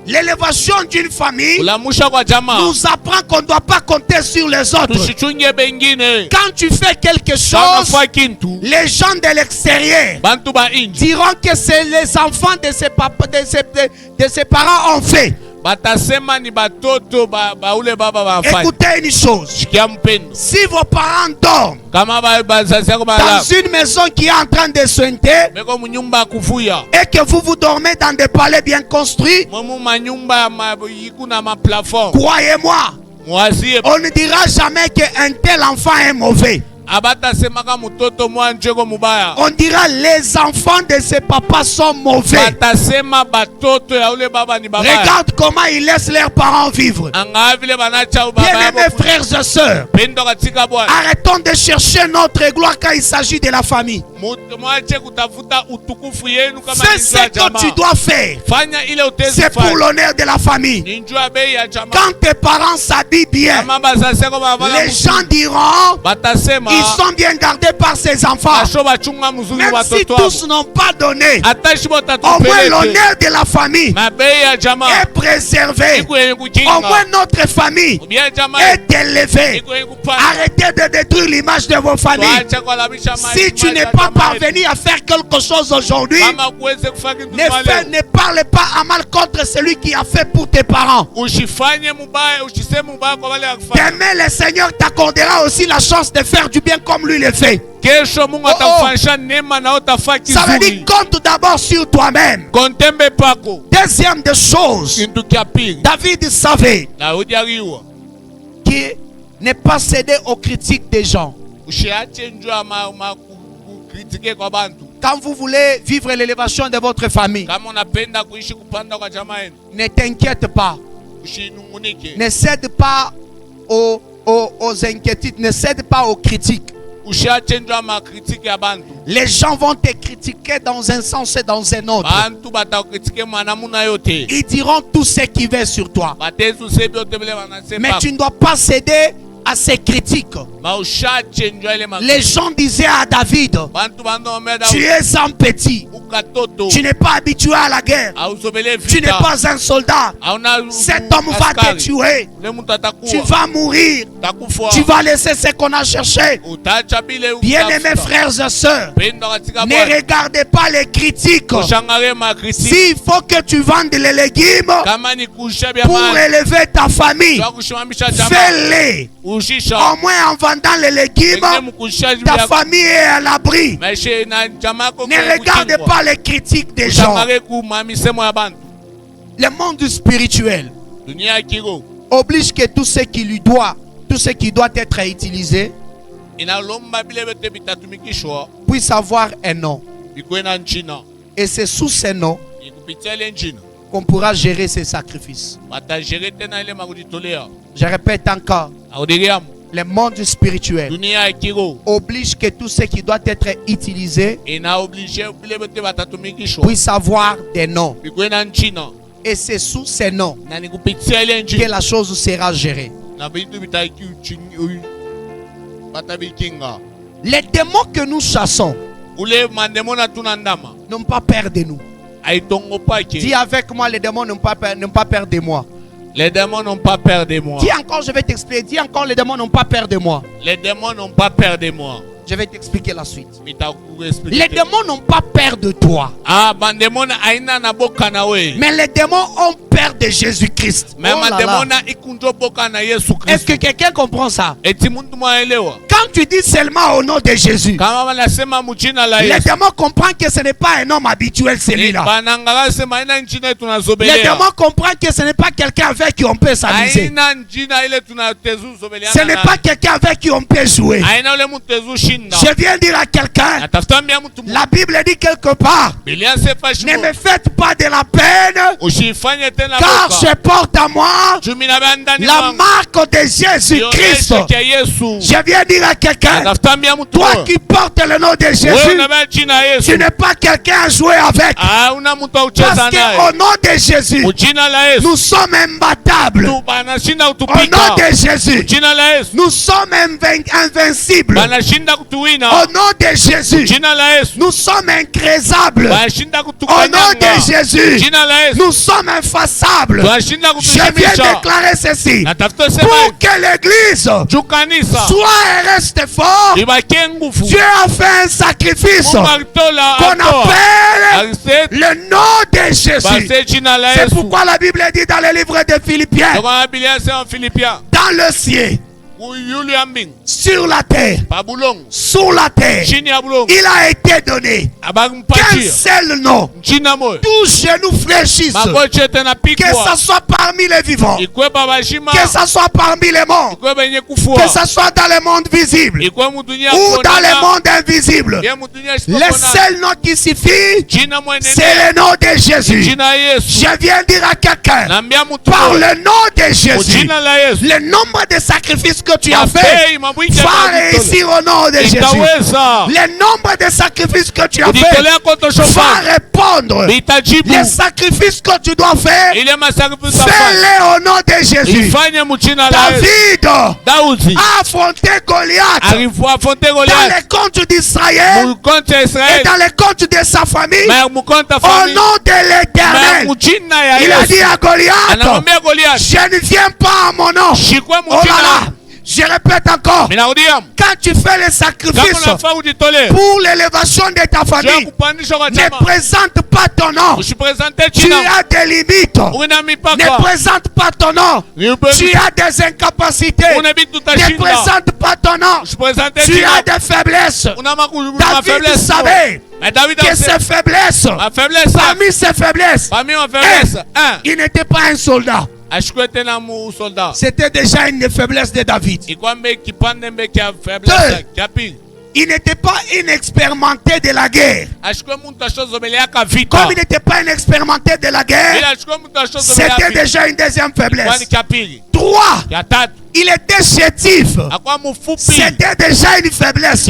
L'élévation d'une famille nous apprend qu'on ne doit pas compter sur les autres. Quand tu fais quelque chose, les gens de l'extérieur diront que c'est les enfants de ses parents ont fait. Écoutez une chose. Si vos parents dorment dans une maison qui est en train de suinter et que vous dormez dans des palais bien construits, croyez-moi, on ne dira jamais qu'un tel enfant est mauvais. On dira les enfants de ses papas sont mauvais. Regarde comment ils laissent leurs parents vivre. Bien-aimés frères et sœurs, arrêtons de chercher notre gloire quand il s'agit de la famille. Fais ce que tu dois faire. C'est pour l'honneur de la famille. Quand tes parents s'habillent bien, les gens diront ils sont bien gardés par ses enfants. Même si tous n'ont pas donné, au moins l'honneur de la famille est préservé. Au moins notre famille est élevée. Arrêtez de détruire l'image de vos familles. Si tu n'es pas parvenu à faire quelque chose aujourd'hui, ne parle pas à mal contre celui qui a fait pour tes parents. Demain, le Seigneur t'accordera aussi la chance de faire du bien comme lui le fait. Ça veut dire compte d'abord sur toi-même. Deuxième des choses, David savait qu'il n'est pas cédé aux critiques des gens. Quand vous voulez vivre l'élévation de votre famille, ne t'inquiète pas. Ne cède pas aux inquiétudes, ne cède pas aux critiques. Les gens vont te critiquer dans un sens et dans un autre. Ils diront tout ce qu'ils veulent sur toi. Mais tu ne dois pas céder à ces critiques. Les gens disaient à David, tu es un petit, tu n'es pas habitué à la guerre, tu n'es pas un soldat, cet homme va te tuer, tu vas mourir, tu vas laisser ce qu'on a cherché. Bien-aimés frères et sœurs, ne regardez pas les critiques. S'il faut que tu vendes les légumes pour élever ta famille, fais-les. Au moins en vendant les légumes, ta famille est à l'abri. Ne regardez pas les critiques des gens. Le monde spirituel oblige que tout ce qui lui doit, tout ce qui doit être utilisé, puisse avoir un nom. Et c'est sous ce nom qu'on pourra gérer ces sacrifices. Je répète encore, le monde spirituel oblige que tout ce qui doit être utilisé puisse avoir des noms. Et c'est sous ces noms que la chose sera gérée. Les démons que nous chassons n'ont pas peur de nous. Dis avec moi, les démons n'ont pas peur de moi. Les démons n'ont pas peur de moi. Dis encore, je vais t'expliquer. Dis encore, les démons n'ont pas peur de moi. Les démons n'ont pas peur de moi. Je vais t'expliquer la suite. Les démons n'ont pas peur de toi. Mais les démons ont peur de Jésus-Christ. Est-ce que quelqu'un comprend ça? Quand tu dis seulement au nom de Jésus, les démons comprennent que ce n'est pas un homme habituel celui-là. Les démons comprennent que ce n'est pas quelqu'un avec qui on peut s'amuser. Ce n'est pas quelqu'un avec qui on peut jouer. Je viens dire à quelqu'un, la Bible dit quelque part, ne me faites pas de la peine, car je porte à moi la marque de Jésus-Christ. Je viens dire à à quelqu'un, toi qui portes le nom de Jésus, tu n'es pas quelqu'un à jouer avec. Parce qu'au nom de Jésus, nous sommes imbattables. Au nom de Jésus, nous sommes invincibles. Au nom de Jésus, nous sommes incrésables. Au nom de Jésus, nous sommes infaçables. Je viens déclarer ceci pour que l'église soit et reste fort. Dieu a fait un sacrifice qu'on appelle le nom de Jésus. C'est pourquoi la Bible dit dans le livre de Philippiens, dans le ciel, sur la terre, sous la terre, il a été donné qu'un seul nom. Tous genoux fléchissent, que ce soit parmi les vivants, que ce soit parmi les morts, que ce soit dans le monde visible ou dans le monde invisible. Le seul nom qui suffit, c'est le nom de Jésus. Je viens dire à quelqu'un, par le nom de Jésus, le nombre de sacrifices que tu as fait va réussir au nom de Jésus. Le nombre de sacrifices que tu as fait va répondre. Les sacrifices que tu dois faire, fais-les au nom de Jésus. David a affronté Goliath dans les comptes d'Israël et dans les comptes de sa famille. Au nom de l'Éternel, il a dit à Goliath, je ne viens pas à mon nom. Oh là là. Je répète encore, quand tu fais les sacrifices pour l'élévation de ta famille, ne présente pas ton nom. Tu as des limites. Ne présente pas ton nom. Tu as des incapacités. Ne présente pas ton nom. Tu as des faiblesses. David savait que ses faiblesses, parmi ses faiblesses, il n'était pas un soldat. C'était déjà une faiblesse de David. Il n'était pas inexpérimenté de la guerre. Comme il n'était pas inexpérimenté de la guerre, c'était déjà une deuxième faiblesse. 3. Il était chétif. C'était déjà une faiblesse.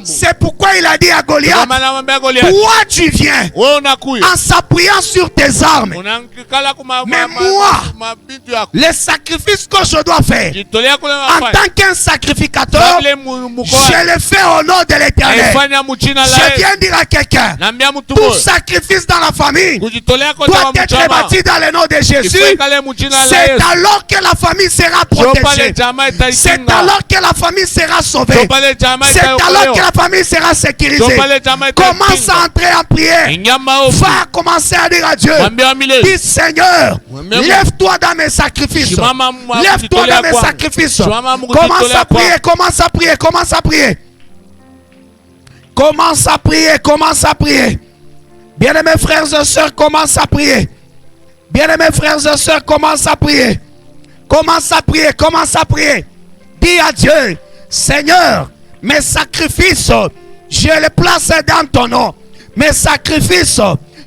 C'est pourquoi il a dit à Goliath, toi tu viens en s'appuyant sur tes armes. Mais moi, les sacrifices que je dois faire en tant qu'un sacrificateur, je le fais au nom de l'Éternel. Je viens dire à quelqu'un, tout sacrifice dans la famille doit être bâti dans le nom de Jésus. C'est alors que la famille sera protégée. C'est alors que la famille sera sauvée. C'est alors que la famille sera sécurisée. Commence à entrer en prière. Va commencer à dire à Dieu, dis Seigneur, lève-toi dans mes sacrifices. Lève-toi dans mes sacrifices. Commence à prier, commence à prier, commence à prier. Commence à prier, commence à prier. Bien-aimés frères et sœurs, commence à prier. Bien-aimés frères et sœurs, commence à prier. Commence à prier, commence à prier. Dis à Dieu, Seigneur, mes sacrifices, je les place dans ton nom. Mes sacrifices,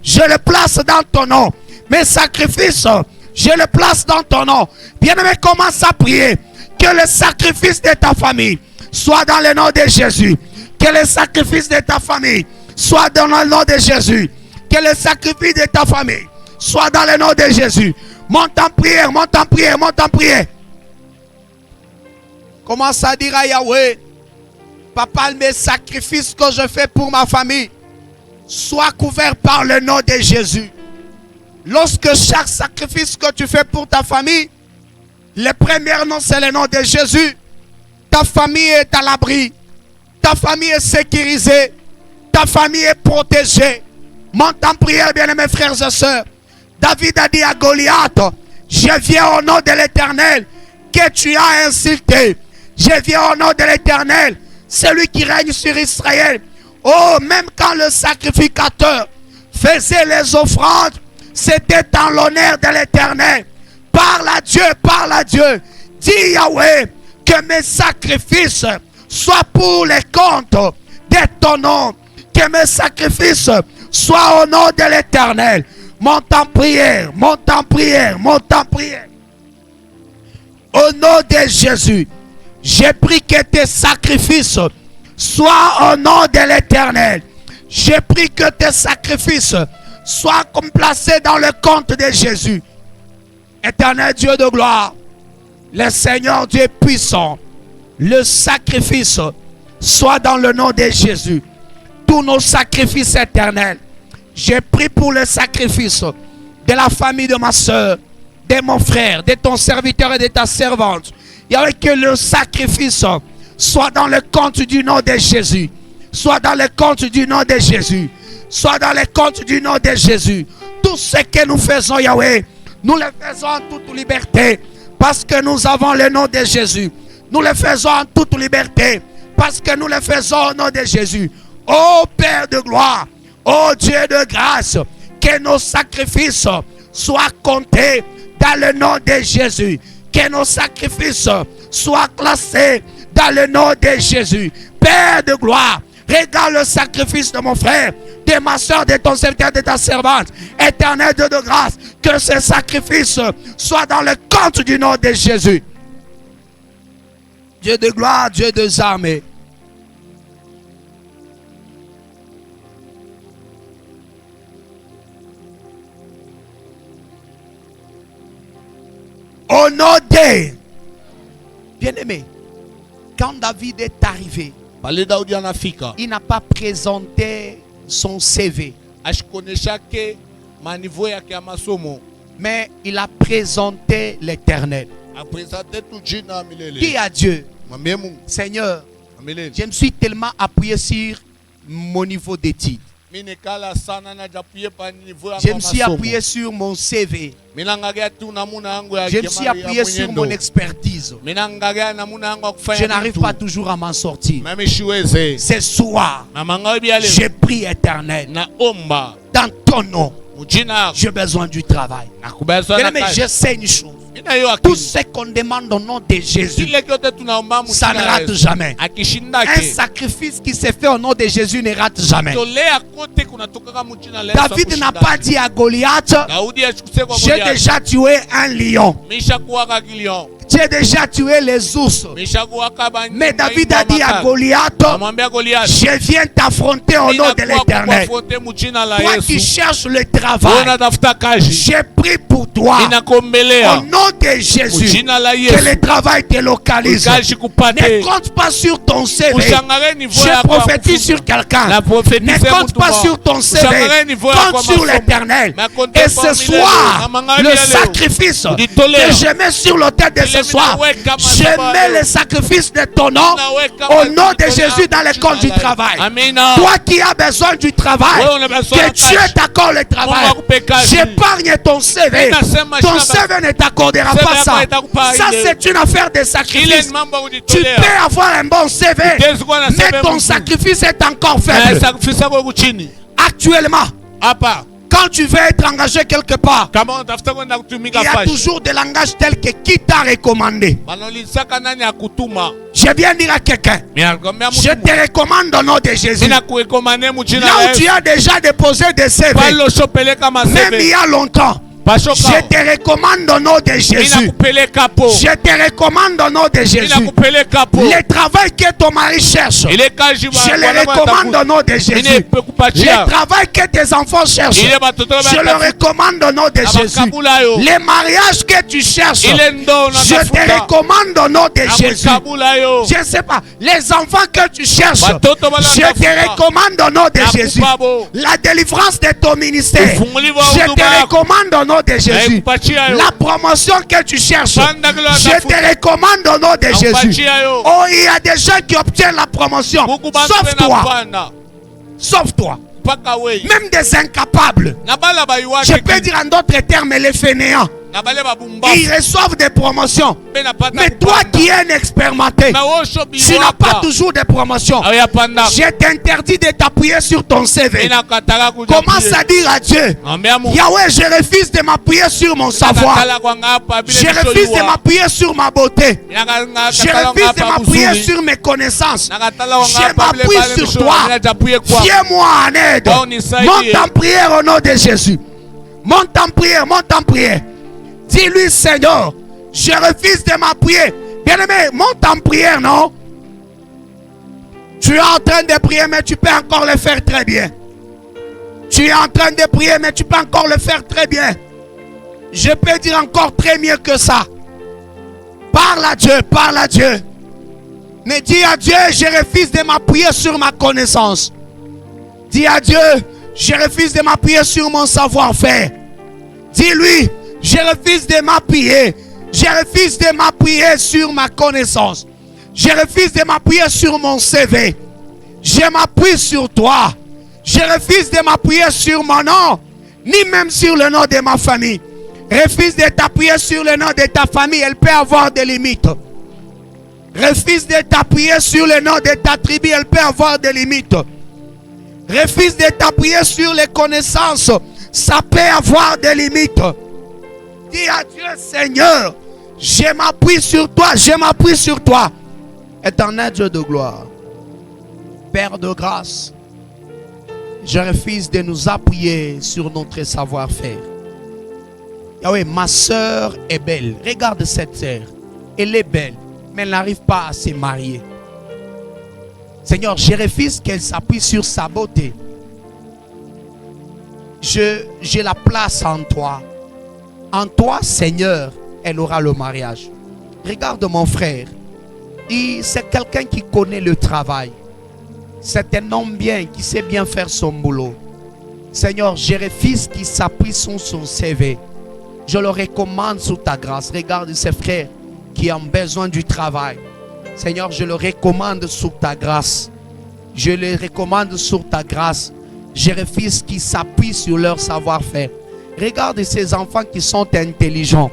je les place dans ton nom. Mes sacrifices, je les place dans ton nom. Bien-aimé, commence à prier. Que le sacrifice de ta famille soit dans le nom de Jésus. Que le sacrifice de ta famille soit dans le nom de Jésus. Que le sacrifice de ta famille soit dans le nom de Jésus. Monte en prière, monte en prière, monte en prière. Commence à dire à Yahweh, Papa, mes sacrifices que je fais pour ma famille soient couverts par le nom de Jésus. Lorsque chaque sacrifice que tu fais pour ta famille, le premier nom c'est le nom de Jésus. Ta famille est à l'abri. Ta famille est sécurisée. Ta famille est protégée. Monte en prière, bien-aimés frères et sœurs. David a dit à Goliath, je viens au nom de l'Éternel que tu as insulté. Je viens au nom de l'Éternel, celui qui règne sur Israël. Oh, même quand le sacrificateur faisait les offrandes, c'était en l'honneur de l'Éternel. Parle à Dieu, parle à Dieu. Dis Yahweh, que mes sacrifices soient pour les comptes de ton nom. Que mes sacrifices soient au nom de l'Éternel. Monte en prière, monte en prière, monte en prière. Au nom de Jésus, J'ai pris que tes sacrifices soient au nom de l'Éternel. J'ai pris que tes sacrifices soient placés dans le compte de Jésus. Éternel Dieu de gloire, le Seigneur Dieu puissant, le sacrifice soit dans le nom de Jésus. Tous nos sacrifices éternels. J'ai pris pour le sacrifice de la famille de ma soeur, de mon frère, de ton serviteur et de ta servante. Il y avait que le sacrifice soit dans le compte du nom de Jésus. Soit dans le compte du nom de Jésus. Soit dans le compte du nom de Jésus. Tout ce que nous faisons, Yahweh, nous le faisons en toute liberté. Parce que nous avons le nom de Jésus. Nous le faisons en toute liberté. Parce que nous le faisons au nom de Jésus. Ô Père de gloire, ô Dieu de grâce, que nos sacrifices soient comptés dans le nom de Jésus. Que nos sacrifices soient classés dans le nom de Jésus. Père de gloire, regarde le sacrifice de mon frère, de ma soeur, de ton serviteur, de ta servante. Éternel Dieu de grâce, que ce sacrifice soit dans le compte du nom de Jésus. Dieu de gloire, Dieu des armées. Au nom de... Bien-aimé, quand David est arrivé, il n'a pas présenté son CV, mais il a présenté l'Éternel. Dis à Dieu, Seigneur, je me suis tellement appuyé sur mon niveau d'études. Je me suis appuyé sur mon CV. Je me suis appuyé sur mon expertise. Je n'arrive pas toujours à m'en sortir. Ce soir, j'ai pris éternel. Dans ton nom, j'ai besoin du travail. Mais je sais une chose. Tout ce qu'on demande au nom de Jésus, ça ne rate jamais. Un sacrifice qui se fait au nom de Jésus ne rate jamais. David n'a pas dit à Goliath, j'ai déjà tué un lion. J'ai déjà tué les ours. Mais David a dit à Goliath, je viens t'affronter au nom de l'Éternel. Toi qui cherches le travail, j'ai pris pour toi au nom de Jésus que le travail te localise. Ne compte pas sur ton CV. Je prophétise sur quelqu'un. Ne compte pas sur ton CV. Compte sur l'Éternel. Et ce soir, le sacrifice que je mets sur l'autel de ce soir, je mets le sacrifice de ton nom au nom de Jésus dans le compte du travail. Toi qui as besoin du travail, que Dieu t'accorde le travail. J'épargne ton CV. Ton CV ne t'accordera pas ça. Ça, c'est une affaire de sacrifice. Tu peux avoir un bon CV, mais ton sacrifice est encore faible. Actuellement, quand tu veux être engagé quelque part, il y a toujours des langages tels que qui t'a recommandé. Je viens dire à quelqu'un, je te recommande au nom de Jésus. Là où tu as déjà déposé des CV, même il y a longtemps, je te recommande au nom de Jésus. Je te recommande au nom de Jésus. Le travail que ton mari cherche, je le recommande au nom de Jésus. Le travail que tes enfants cherchent, je le recommande au nom de Jésus. Les mariages que tu cherches, je te recommande au nom de Jésus. Je ne sais pas, les enfants que tu cherches, je te recommande au nom de Jésus. La délivrance de ton ministère, je te recommande au nom de Jésus. La promotion que tu cherches, je te recommande au nom de Jésus. Oh, il y a des gens qui obtiennent la promotion. Sauf toi. Sauf toi. Même des incapables. Je peux dire en d'autres termes les fainéants. Ils reçoivent des promotions. Mais toi qui es expérimenté, tu n'as pas toujours de promotions. Je t'interdis de t'appuyer sur ton CV. Commence à dire à Dieu, Yahweh, je refuse de m'appuyer sur mon savoir. Je refuse de m'appuyer sur ma beauté. Je refuse de m'appuyer sur mes connaissances. Je m'appuie sur toi. Viens-moi en aide. Monte en prière au nom de Jésus. Monte en prière, monte en prière. Dis-lui, Seigneur, je refuse de m'appuyer Bien-aimé, monte en prière, non? Tu es en train de prier, mais tu peux encore le faire très bien. Tu es en train de prier, mais tu peux encore le faire très bien. Je peux dire encore très mieux que ça. Parle à Dieu, parle à Dieu. Mais dis à Dieu, je refuse de m'appuyer sur ma connaissance. Dis à Dieu, je refuse de m'appuyer sur mon savoir-faire. Dis-lui, je refuse de m'appuyer. Je refuse de m'appuyer sur ma connaissance. Je refuse de m'appuyer sur mon CV. Je m'appuie sur toi. Je refuse de m'appuyer sur mon nom, ni même sur le nom de ma famille. Refuse de t'appuyer sur le nom de ta famille, elle peut avoir des limites. Refuse de t'appuyer sur le nom de ta tribu, elle peut avoir des limites. Refuse de t'appuyer sur les connaissances, ça peut avoir des limites. Dis à Dieu, Seigneur, je m'appuie sur toi, je m'appuie sur toi. Éternel Dieu de gloire, Père de grâce, je refuse de nous appuyer sur notre savoir-faire. Yahweh, ma soeur est belle. Regarde cette sœur. Elle est belle, mais elle n'arrive pas à se marier. Seigneur, je refuse qu'elle s'appuie sur sa beauté. Je la place en toi. En toi, Seigneur, elle aura le mariage. Regarde mon frère. C'est quelqu'un qui connaît le travail. C'est un homme bien, qui sait bien faire son boulot. Seigneur, je refuse qu'il s'appuie sur son CV. Je le recommande sous ta grâce. Regarde ces frères qui ont besoin du travail. Seigneur, je le recommande sous ta grâce. Je les recommande sous ta grâce. Je refuse qu'ils s'appuient sur leur savoir-faire. Regarde ces enfants qui sont intelligents.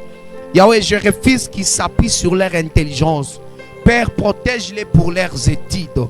Yahweh, je refuse qu'ils s'appuient sur leur intelligence. Père, protège-les pour leurs études.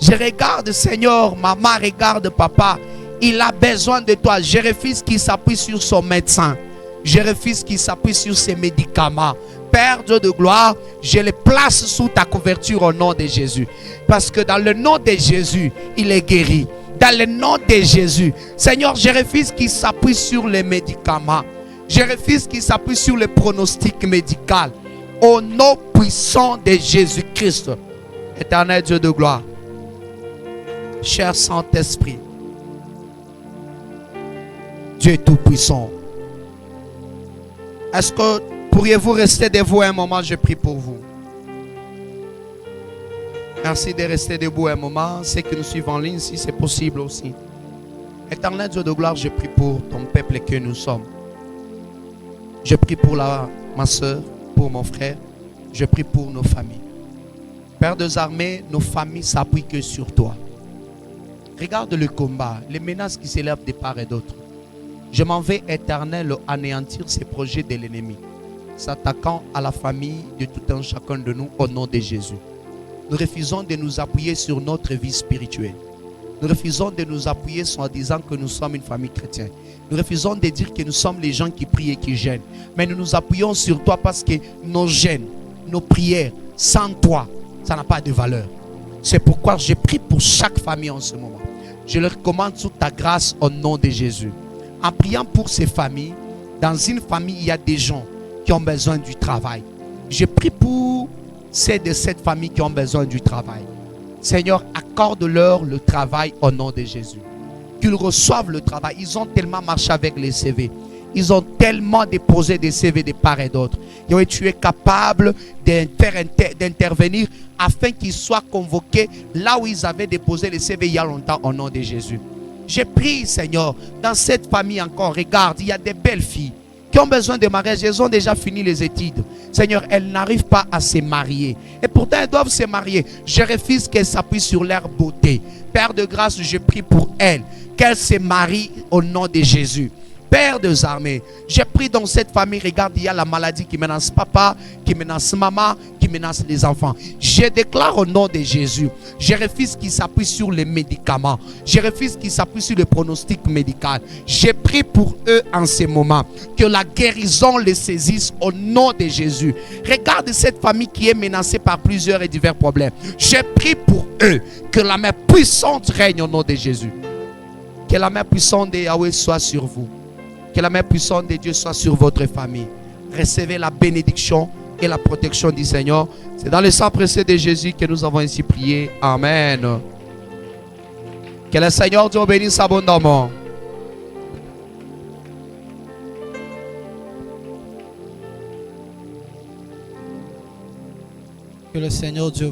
Je regarde, Seigneur, maman, regarde, papa. Il a besoin de toi. Je refuse qu'il s'appuie sur son médecin. Je refuse qu'il s'appuie sur ses médicaments. Père Dieu de gloire, je les place sous ta couverture au nom de Jésus. Parce que dans le nom de Jésus, il est guéri. Dans le nom de Jésus, Seigneur, je refuse qu'il s'appuie sur les médicaments. Je refuse qu'il s'appuie sur le pronostic médical. Au nom puissant de Jésus-Christ. Éternel Dieu de gloire. Cher Saint-Esprit, Dieu tout-puissant. Est-ce que pourriez-vous rester debout un moment? Je prie pour vous. Merci de rester debout un moment. Ceux qui nous suivent en ligne, si c'est possible aussi. Éternel Dieu de gloire, je prie pour ton peuple que nous sommes. Je prie pour ma soeur, pour mon frère. Je prie pour nos familles. Père des armées, nos familles s'appuient que sur toi. Regarde le combat, les menaces qui s'élèvent de part et d'autre. Je m'en vais, Éternel, anéantir ces projets de l'ennemi, s'attaquant à la famille de tout un chacun de nous au nom de Jésus. Nous refusons de nous appuyer sur notre vie spirituelle. Nous refusons de nous appuyer en disant que nous sommes une famille chrétienne. Nous refusons de dire que nous sommes les gens qui prient et qui gênent. Mais nous nous appuyons sur toi parce que nos gênes, nos prières, sans toi, ça n'a pas de valeur. C'est pourquoi je prie pour chaque famille en ce moment. Je leur commande sous ta grâce au nom de Jésus. En priant pour ces familles, dans une famille, il y a des gens qui ont besoin du travail. Je prie pour ceux de cette famille qui ont besoin du travail. Seigneur, accorde-leur le travail au nom de Jésus. Qu'ils reçoivent le travail. Ils ont tellement marché avec les CV. Ils ont tellement déposé des CV de part et d'autre. Et tu es capable d'intervenir afin qu'ils soient convoqués là où ils avaient déposé les CV il y a longtemps au nom de Jésus. Je prie, Seigneur, dans cette famille encore, regarde, il y a des belles filles qui ont besoin de mariage. Elles ont déjà fini les études. Seigneur, elles n'arrivent pas à se marier. Et pourtant, elles doivent se marier. Je refuse qu'elles s'appuient sur leur beauté. Père de grâce, je prie pour elles, qu'elles se marient au nom de Jésus. Père des armées, je prie dans cette famille, regarde, il y a la maladie qui menace papa, qui menace maman, qui menace les enfants. Je déclare au nom de Jésus, je refuse qu'ils s'appuient sur les médicaments. Je refuse qu'ils s'appuient sur le pronostic médical. Je prie pour eux en ce moment, que la guérison les saisisse au nom de Jésus. Regarde cette famille qui est menacée par plusieurs et divers problèmes. Je prie pour eux, que la main puissante règne au nom de Jésus. Que la main puissante de Yahweh soit sur vous. Que la main puissante de Dieu soit sur votre famille. Recevez la bénédiction et la protection du Seigneur. C'est dans le sang précieux de Jésus que nous avons ainsi prié. Amen. Que le Seigneur Dieu bénisse abondamment. Que le Seigneur Dieu